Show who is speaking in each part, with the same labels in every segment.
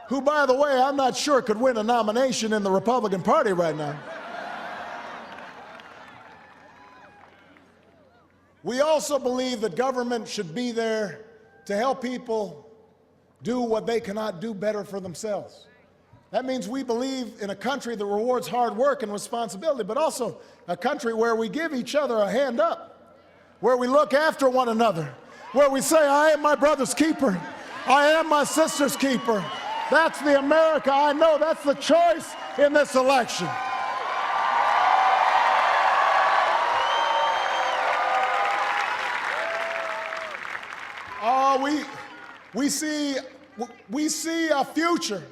Speaker 1: who, by the way, I'm not sure could win a nomination in the Republican Party right now. We also believe that government should be there to help people do what they cannot do better for themselves. That means we believe in a country that rewards hard work and responsibility, but also a country where we give each other a hand up, where we look after one another, where we say, I am my brother's keeper, I am my sister's keeper. That's the America I know. That's the choice in this election. We see a future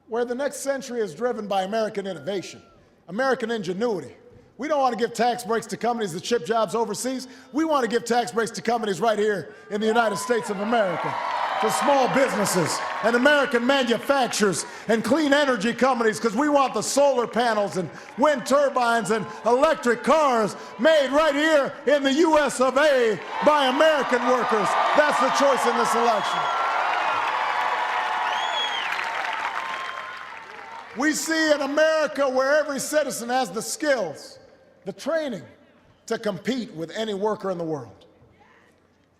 Speaker 1: where the next century is driven by American innovation, American ingenuity. We don't want to give tax breaks to companies that ship jobs overseas. We want to give tax breaks to companies right here in the United States of America, to small businesses and American manufacturers and clean energy companies, because we want the solar panels and wind turbines and electric cars made right here in the US of A by American workers. That's the choice in this election. We see an America where every citizen has the skills, the training to compete with any worker in the world.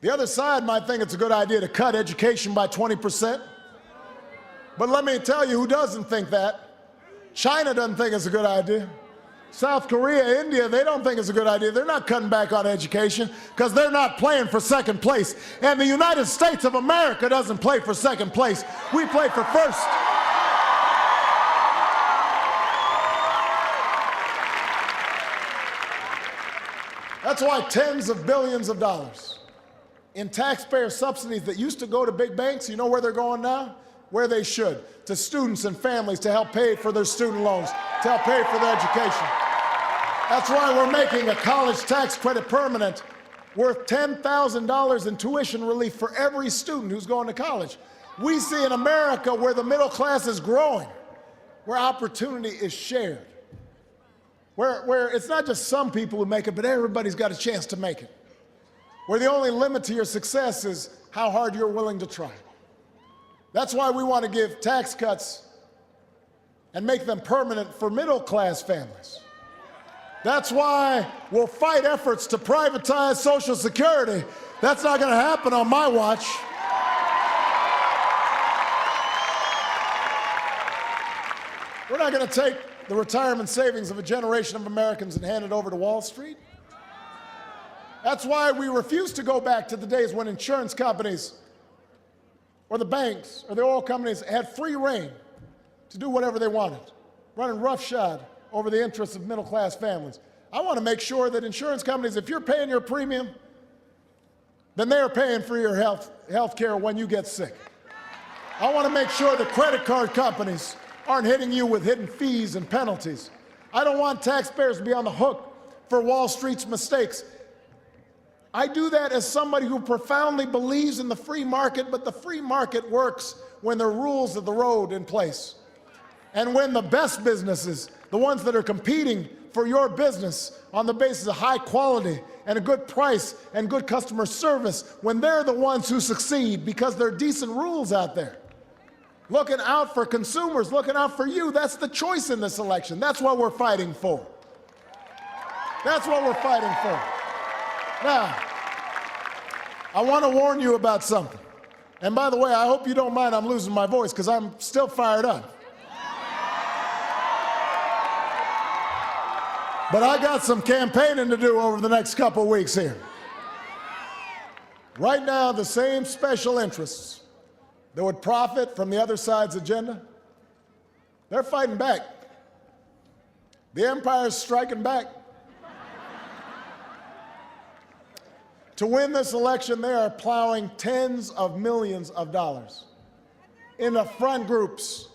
Speaker 1: The other side might think it's a good idea to cut education by 20%. But let me tell you who doesn't think that. China doesn't think it's a good idea. South Korea, India, they don't think it's a good idea. They're not cutting back on education because they're not playing for second place. And the United States of America doesn't play for second place. We play for first. That's why tens of billions of dollars in taxpayer subsidies that used to go to big banks, you know where they're going now? Where they should, to students and families to help pay for their student loans, to help pay for their education. That's why we're making a college tax credit permanent, worth $10,000 in tuition relief for every student who's going to college. We see an America where the middle class is growing, where opportunity is shared, where it's not just some people who make it, but everybody's got a chance to make it, where the only limit to your success is how hard you're willing to try. That's why we want to give tax cuts and make them permanent for middle-class families. That's why we'll fight efforts to privatize Social Security. That's not going to happen on my watch. We're not going to take the retirement savings of a generation of Americans and hand it over to Wall Street. That's why we refuse to go back to the days when insurance companies or the banks or the oil companies had free rein to do whatever they wanted, running roughshod over the interests of middle-class families. I want to make sure that insurance companies, if you're paying your premium, then they're paying for your health care when you get sick. I want to make sure that credit card companies aren't hitting you with hidden fees and penalties. I don't want taxpayers to be on the hook for Wall Street's mistakes. I do that as somebody who profoundly believes in the free market, but the free market works when there are rules of the road in place. And when the best businesses, the ones that are competing for your business on the basis of high quality and a good price and good customer service, when they're the ones who succeed because there are decent rules out there, looking out for consumers, looking out for you, that's the choice in this election. That's what we're fighting for. That's what we're fighting for. Now, I want to warn you about something. And by the way, I hope you don't mind I'm losing my voice because I'm still fired up. But I got some campaigning to do over the next couple of weeks here. Right now, the same special interests that would profit from the other side's agenda, they're fighting back. The empire's striking back. To win this election, they are plowing tens of millions of dollars into front groups.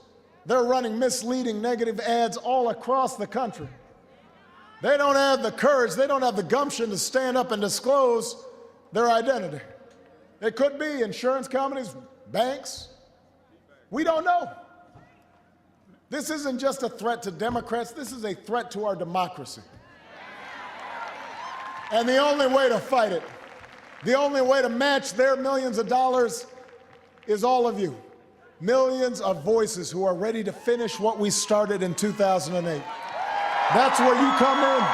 Speaker 1: They're running misleading negative ads all across the country. They don't have the courage, they don't have the gumption to stand up and disclose their identity. It could be insurance companies, banks. We don't know. This isn't just a threat to Democrats, this is a threat to our democracy. And the only way to fight it, the only way to match their millions of dollars is all of you. millions of voices who are ready to finish what we started in 2008. That's where you come in.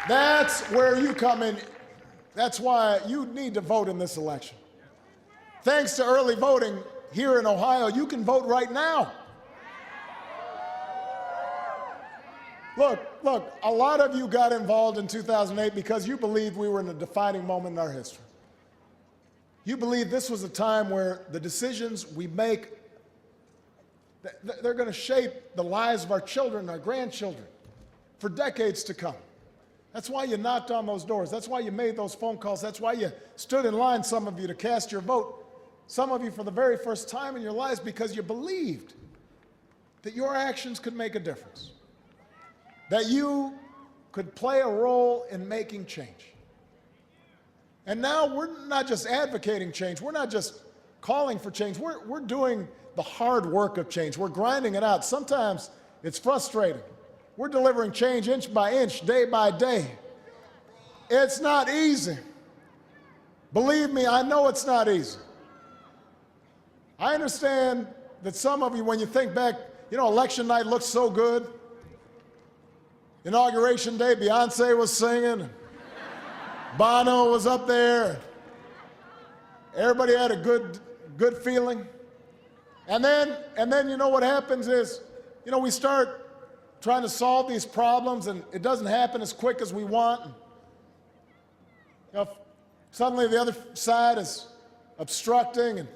Speaker 1: That's where you come in. That's why you need to vote in this election. Thanks to early voting here in Ohio, you can vote right now. Look, a lot of you got involved in 2008 because you believed we were in a defining moment in our history. You believe this was a time where the decisions we make, they're going to shape the lives of our children, our grandchildren, for decades to come. That's why you knocked on those doors. That's why you made those phone calls. That's why you stood in line, some of you, to cast your vote. Some of you for the very first time in your lives, because you believed that your actions could make a difference, that you could play a role in making change. And now we're not just advocating change. We're not just calling for change. We're doing the hard work of change. We're grinding it out. Sometimes it's frustrating. We're delivering change inch by inch, day by day. It's not easy. Believe me, I know it's not easy. I understand that some of you, when you think back, election night looked so good. Inauguration day, Beyonce was singing. Bono was up there. Everybody had a good feeling. And then you know what happens is, we start trying to solve these problems, and it doesn't happen as quick as we want. Suddenly the other side is obstructing, and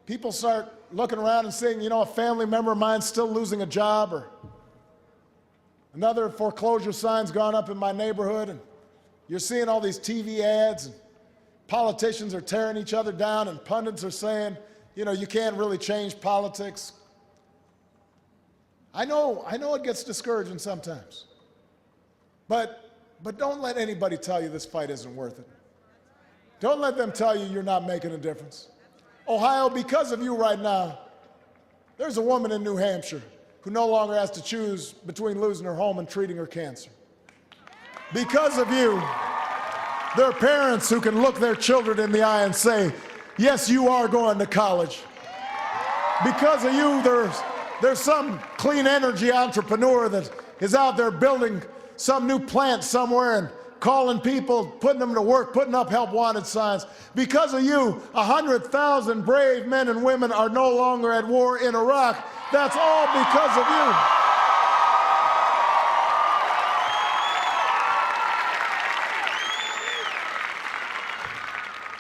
Speaker 1: people start looking around and saying, a family member of mine's still losing a job, or another foreclosure sign's gone up in my neighborhood, and you're seeing all these TV ads, and politicians are tearing each other down, and pundits are saying, you can't really change politics. I know it gets discouraging sometimes. But don't let anybody tell you this fight isn't worth it. Don't let them tell you you're not making a difference. Ohio, because of you right now, there's a woman in New Hampshire who no longer has to choose between losing her home and treating her cancer. Because of you, there are parents who can look their children in the eye and say, yes, you are going to college. Because of you, there's some clean energy entrepreneur that is out there building some new plant somewhere and calling people, putting them to work, putting up help wanted signs. Because of you, 100,000 brave men and women are no longer at war in Iraq. That's all because of you.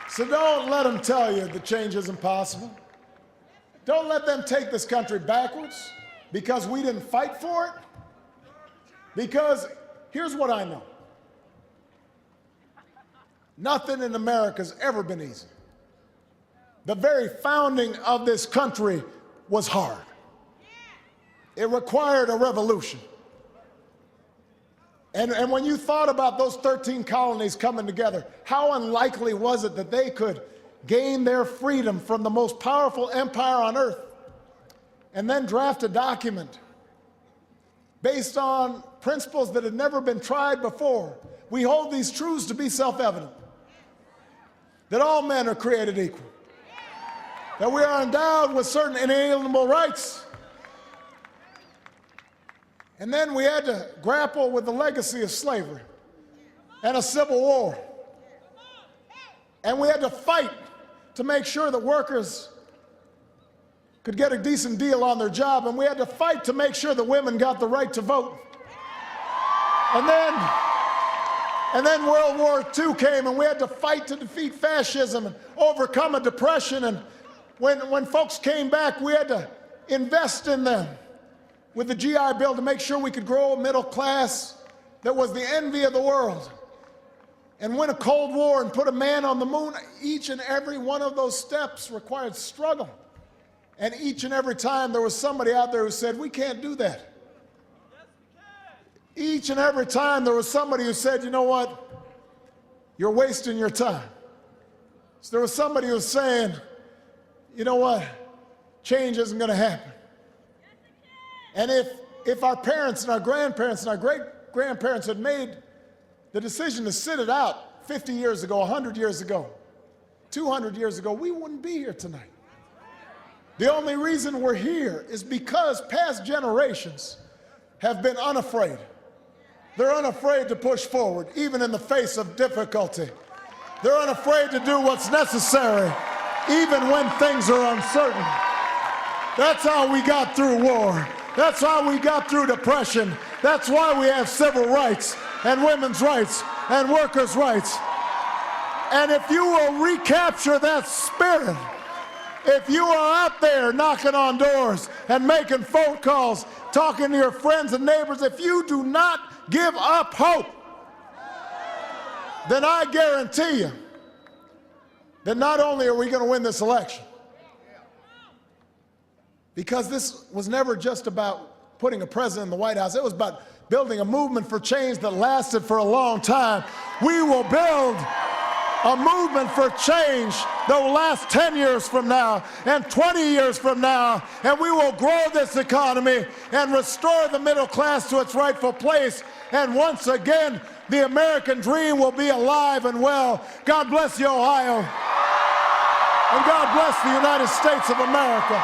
Speaker 1: So don't let them tell you the change isn't possible. Don't let them take this country backwards because we didn't fight for it. Because here's what I know. Nothing in America's ever been easy. The very founding of this country was hard. It required a revolution. And when you thought about those 13 colonies coming together, how unlikely was it that they could gain their freedom from the most powerful empire on earth and then draft a document based on principles that had never been tried before? We hold these truths to be self-evident, that all men are created equal, that we are endowed with certain inalienable rights. And then we had to grapple with the legacy of slavery and a civil war. And we had to fight to make sure that workers could get a decent deal on their job. And we had to fight to make sure that women got the right to vote. And then World War II came, and we had to fight to defeat fascism and overcome a depression. And when folks came back, we had to invest in them with the GI Bill to make sure we could grow a middle class that was the envy of the world, and win a Cold War and put a man on the moon. Each and every one of those steps required struggle. And each and every time there was somebody out there who said, we can't do that. Each and every time there was somebody who said, you know what, you're wasting your time. So there was somebody who was saying, you know what, change isn't going to happen. And if our parents and our grandparents and our great-grandparents had made the decision to sit it out 50 years ago, 100 years ago, 200 years ago, we wouldn't be here tonight. The only reason we're here is because past generations have been unafraid. They're unafraid to push forward, even in the face of difficulty. They're unafraid to do what's necessary, even when things are uncertain. That's how we got through war. That's how we got through depression. That's why we have civil rights and women's rights and workers' rights. And if you will recapture that spirit, if you are out there knocking on doors and making phone calls, talking to your friends and neighbors, if you do not give up hope, then I guarantee you that not only are we going to win this election, because this was never just about putting a president in the White House, it was about building a movement for change that lasted for a long time. We will build a movement for change that will last 10 years from now and 20 years from now, and we will grow this economy and restore the middle class to its rightful place, and once again, the American dream will be alive and well. God bless you, Ohio, and God bless the United States of America.